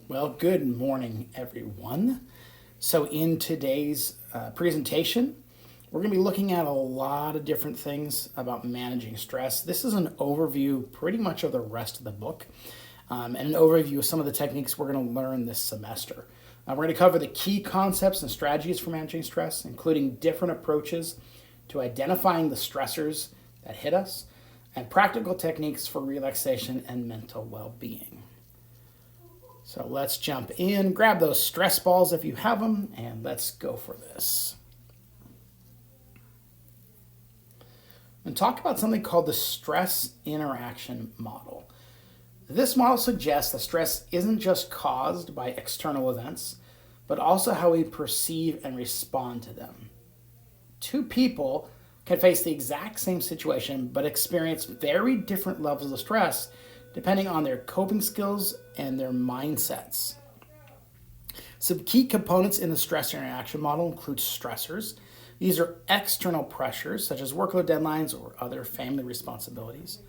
Well, good morning, everyone. So, in today's presentation, we're going to be looking at a lot of different things about managing stress. This is an overview pretty much of the rest of the book and an overview of some of the techniques we're going to learn this semester. We're going to cover the key concepts and strategies for managing stress, including different approaches to identifying the stressors that hit us and practical techniques for relaxation and mental well being. So let's jump in, grab those stress balls if you have them, and let's go for this. And talk about something called the stress interaction model. This model suggests that stress isn't just caused by external events, but also how we perceive and respond to them. Two people can face the exact same situation, but experience very different levels of stress depending on their coping skills and their mindsets. Some key components in the stress interaction model include stressors. These are external pressures, such as workload deadlines or other family responsibilities.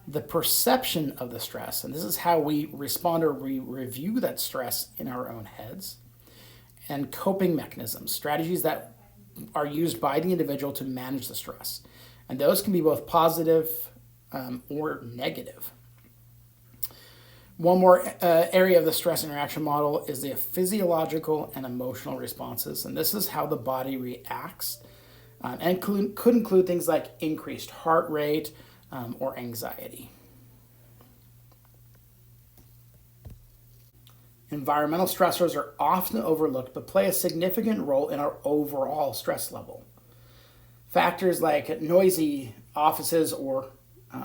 The perception of the stress, and this is how we respond or we review that stress in our own heads. And coping mechanisms, strategies that are used by the individual to manage the stress. And those can be both positive or negative. One more area of the stress interaction model is the physiological and emotional responses. And this is how the body reacts and could include things like increased heart rate or anxiety. Environmental stressors are often overlooked but play a significant role in our overall stress level. Factors like noisy offices or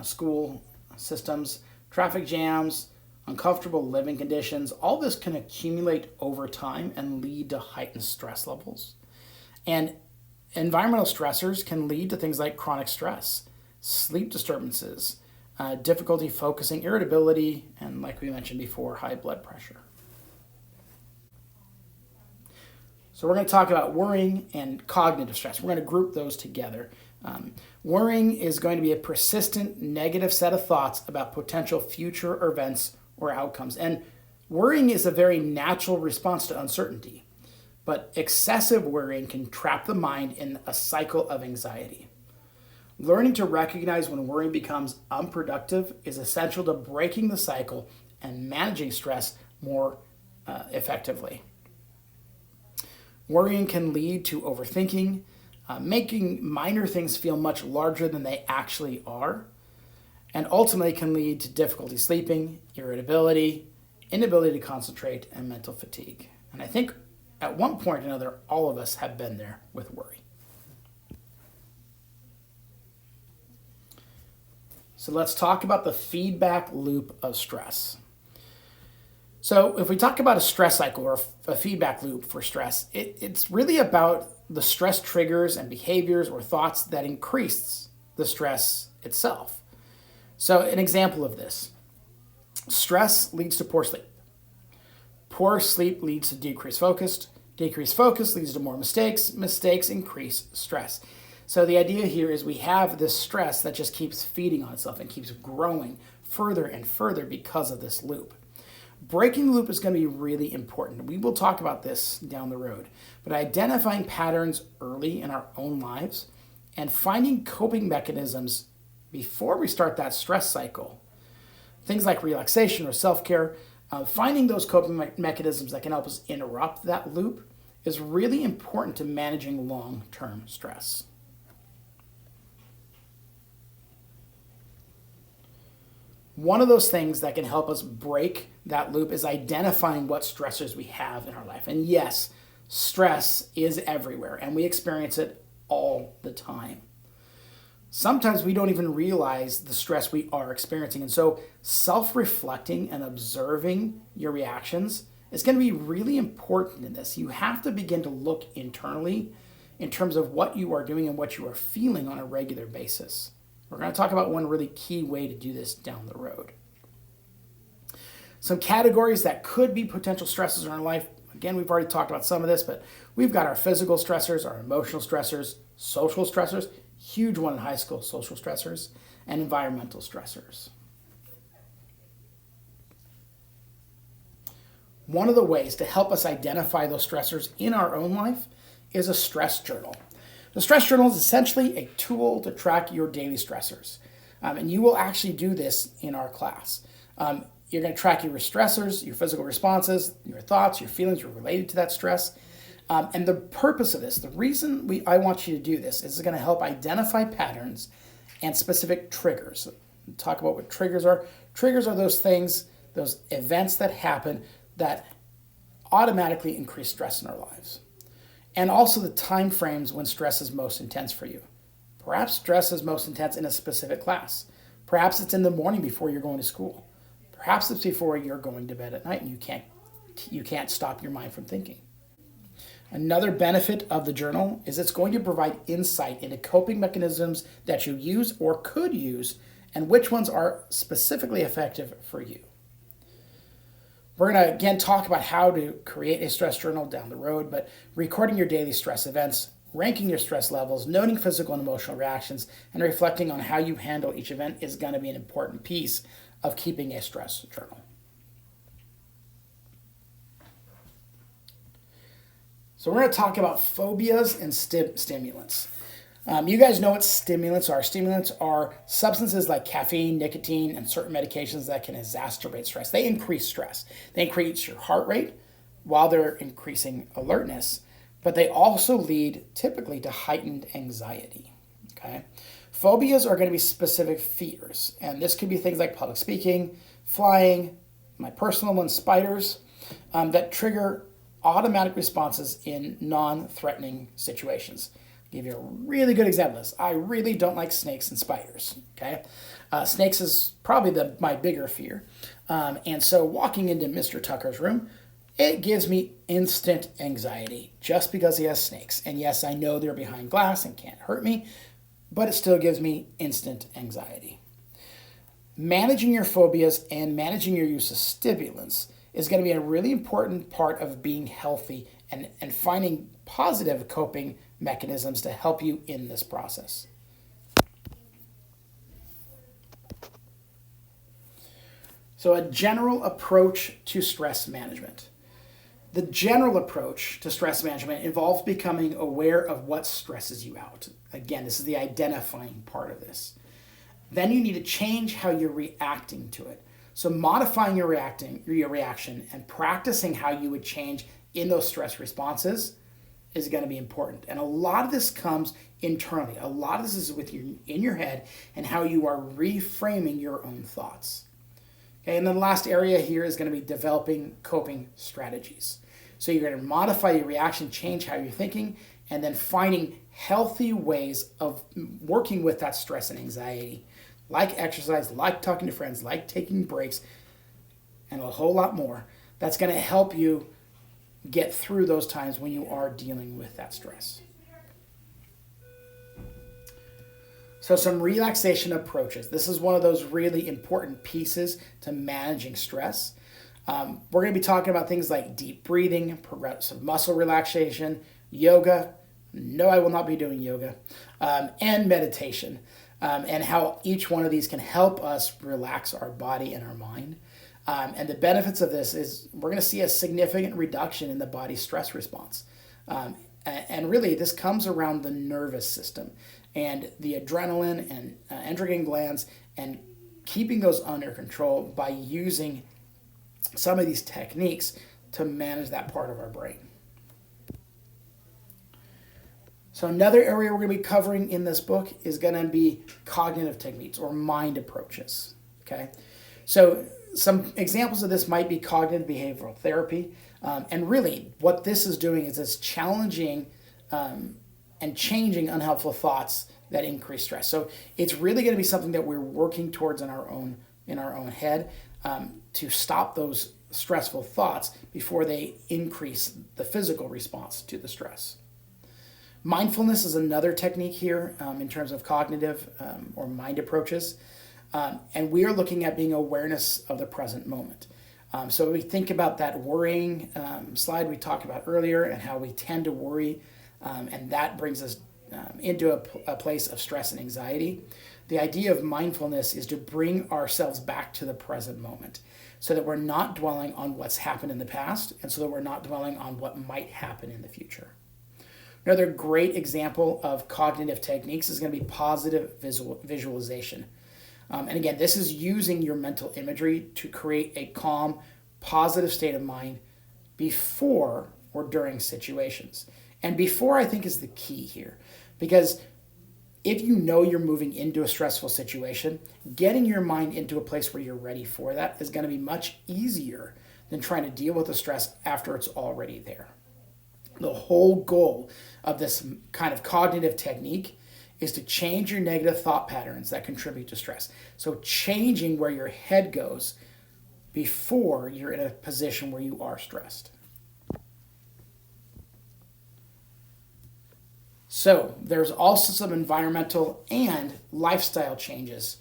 school systems, traffic jams, uncomfortable living conditions, all this can accumulate over time and lead to heightened stress levels. And environmental stressors can lead to things like chronic stress, sleep disturbances, difficulty focusing, irritability, and like we mentioned before, high blood pressure. So we're going to talk about worrying and cognitive stress. We're going to group those together. Worrying is going to be a persistent negative set of thoughts about potential future events or outcomes. And worrying is a very natural response to uncertainty. But excessive worrying can trap the mind in a cycle of anxiety. Learning to recognize when worrying becomes unproductive is essential to breaking the cycle and managing stress more effectively. Worrying can lead to overthinking, making minor things feel much larger than they actually are, and ultimately can lead to difficulty sleeping, irritability, inability to concentrate, and mental fatigue. And I think at one point or another, all of us have been there with worry. So let's talk about the feedback loop of stress. So if we talk about a stress cycle or a feedback loop for stress, it's really about the stress triggers and behaviors or thoughts that increase the stress itself. So an example of this, stress leads to poor sleep. Poor sleep leads to decreased focus. Decreased focus leads to more mistakes. Mistakes increase stress. So the idea here is we have this stress that just keeps feeding on itself and keeps growing further and further because of this loop. Breaking the loop is going to be really important. We will talk about this down the road. But identifying patterns early in our own lives and finding coping mechanisms before we start that stress cycle, things like relaxation or self-care, finding those coping mechanisms that can help us interrupt that loop is really important to managing long-term stress. One of those things that can help us break that loop is identifying what stressors we have in our life. And yes, stress is everywhere, and we experience it all the time. Sometimes we don't even realize the stress we are experiencing. And so self-reflecting and observing your reactions is going to be really important in this. You have to begin to look internally in terms of what you are doing and what you are feeling on a regular basis. We're going to talk about one really key way to do this down the road. Some categories that could be potential stresses in our life. Again, we've already talked about some of this, but we've got our physical stressors, our emotional stressors, social stressors, huge one in high school, social stressors, and environmental stressors. one of the ways to help us identify those stressors in our own life is a stress journal. The stress journal is essentially a tool to track your daily stressors. And you will actually do this in our class. You're going to track your stressors, your physical responses, your thoughts, your feelings related to that stress. And the purpose of this, the reason I want you to do this is it's going to help identify patterns and specific triggers. We'll talk about what triggers are. Triggers are those things, those events that happen that automatically increase stress in our lives. And also the time frames when stress is most intense for you. Perhaps stress is most intense in a specific class. Perhaps it's in the morning before you're going to school. Perhaps it's before you're going to bed at night and you can't stop your mind from thinking. Another benefit of the journal is it's going to provide insight into coping mechanisms that you use or could use and which ones are specifically effective for you. We're going to again talk about how to create a stress journal down the road, but recording your daily stress events, ranking your stress levels, noting physical and emotional reactions, and reflecting on how you handle each event is going to be an important piece of keeping a stress journal. So we're going to talk about phobias and stimulants. You guys know what stimulants are. Stimulants are substances like caffeine, nicotine, and certain medications that can exacerbate stress. They increase stress. They increase your heart rate while they're increasing alertness, but they also lead typically to heightened anxiety. Okay? Phobias are going to be specific fears, and this could be things like public speaking, flying, my personal one, spiders, that trigger automatic responses in non-threatening situations. I'll give you a really good example of this. I really don't like snakes and spiders. Okay, snakes is probably my bigger fear, and so walking into Mr. Tucker's room, it gives me instant anxiety just because he has snakes. And yes, I know they're behind glass and can't hurt me, but it still gives me instant anxiety. Managing your phobias and managing your use of stimulants is going to be a really important part of being healthy and finding positive coping mechanisms to help you in this process. So a general approach to stress management. The general approach to stress management involves becoming aware of what stresses you out. Again, this is the identifying part of this. Then you need to change how you're reacting to it. So modifying your reaction and practicing how you would change in those stress responses is going to be important. And a lot of this comes internally. A lot of this is in your head and how you are reframing your own thoughts. Okay, and then the last area here is going to be developing coping strategies. So you're going to modify your reaction, change how you're thinking, and then finding healthy ways of working with that stress and anxiety, like exercise, like talking to friends, like taking breaks, and a whole lot more. That's going to help you get through those times when you are dealing with that stress. So some relaxation approaches. This is one of those really important pieces to managing stress. We're going to be talking about things like deep breathing, progressive muscle relaxation, yoga. No, I will not be doing yoga, and meditation. And how each one of these can help us relax our body and our mind. And the benefits of this is we're going to see a significant reduction in the body's stress response. And really, this comes around the nervous system and the adrenaline and endocrine glands, and keeping those under control by using some of these techniques to manage that part of our brain. So another area we're going to be covering in this book is going to be cognitive techniques or mind approaches. Okay, so some examples of this might be cognitive behavioral therapy, and really what this is doing is it's challenging and changing unhelpful thoughts that increase stress. So it's really going to be something that we're working towards in our own head to stop those stressful thoughts before they increase the physical response to the stress. Mindfulness is another technique here in terms of cognitive or mind approaches. And we are looking at being awareness of the present moment. So we think about that worrying slide we talked about earlier and how we tend to worry, and that brings us into a place of stress and anxiety. The idea of mindfulness is to bring ourselves back to the present moment so that we're not dwelling on what's happened in the past and so that we're not dwelling on what might happen in the future. Another great example of cognitive techniques is going to be positive visualization. And again, this is using your mental imagery to create a calm, positive state of mind before or during situations. And before, I think, is the key here. Because if you know you're moving into a stressful situation, getting your mind into a place where you're ready for that is going to be much easier than trying to deal with the stress after it's already there. The whole goal of this kind of cognitive technique is to change your negative thought patterns that contribute to stress. So changing where your head goes before you're in a position where you are stressed. So there's also some environmental and lifestyle changes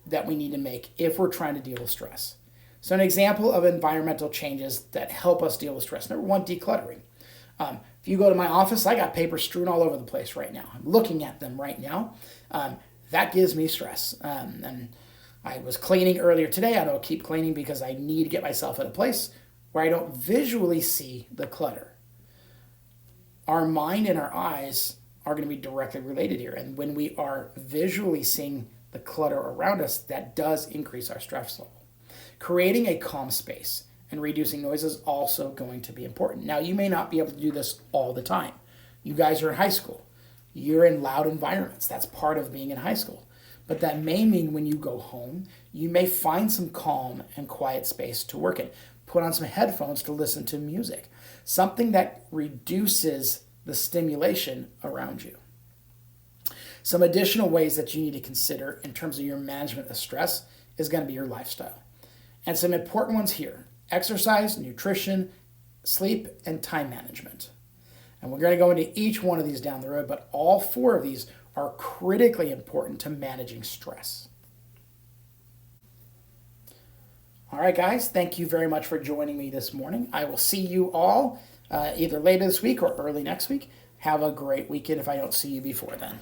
that we need to make if we're trying to deal with stress. So an example of environmental changes that help us deal with stress. Number one, decluttering. If you go to my office, I got paper strewn all over the place right now. I'm looking at them right now. That gives me stress. And I was cleaning earlier today. I don't keep cleaning because I need to get myself in a place where I don't visually see the clutter. Our mind and our eyes are going to be directly related here. And when we are visually seeing the clutter around us, that does increase our stress level. Creating a calm space and reducing noise is also going to be important. Now, you may not be able to do this all the time. You guys are in high school. You're in loud environments. That's part of being in high school. But that may mean when you go home, you may find some calm and quiet space to work in. Put on some headphones to listen to music. Something that reduces the stimulation around you. Some additional ways that you need to consider in terms of your management of stress is going to be your lifestyle. And some important ones here: exercise, nutrition, sleep, and time management. And we're going to go into each one of these down the road, but all four of these are critically important to managing stress. All right, guys, thank you very much for joining me this morning. I will see you all either later this week or early next week. Have a great weekend if I don't see you before then.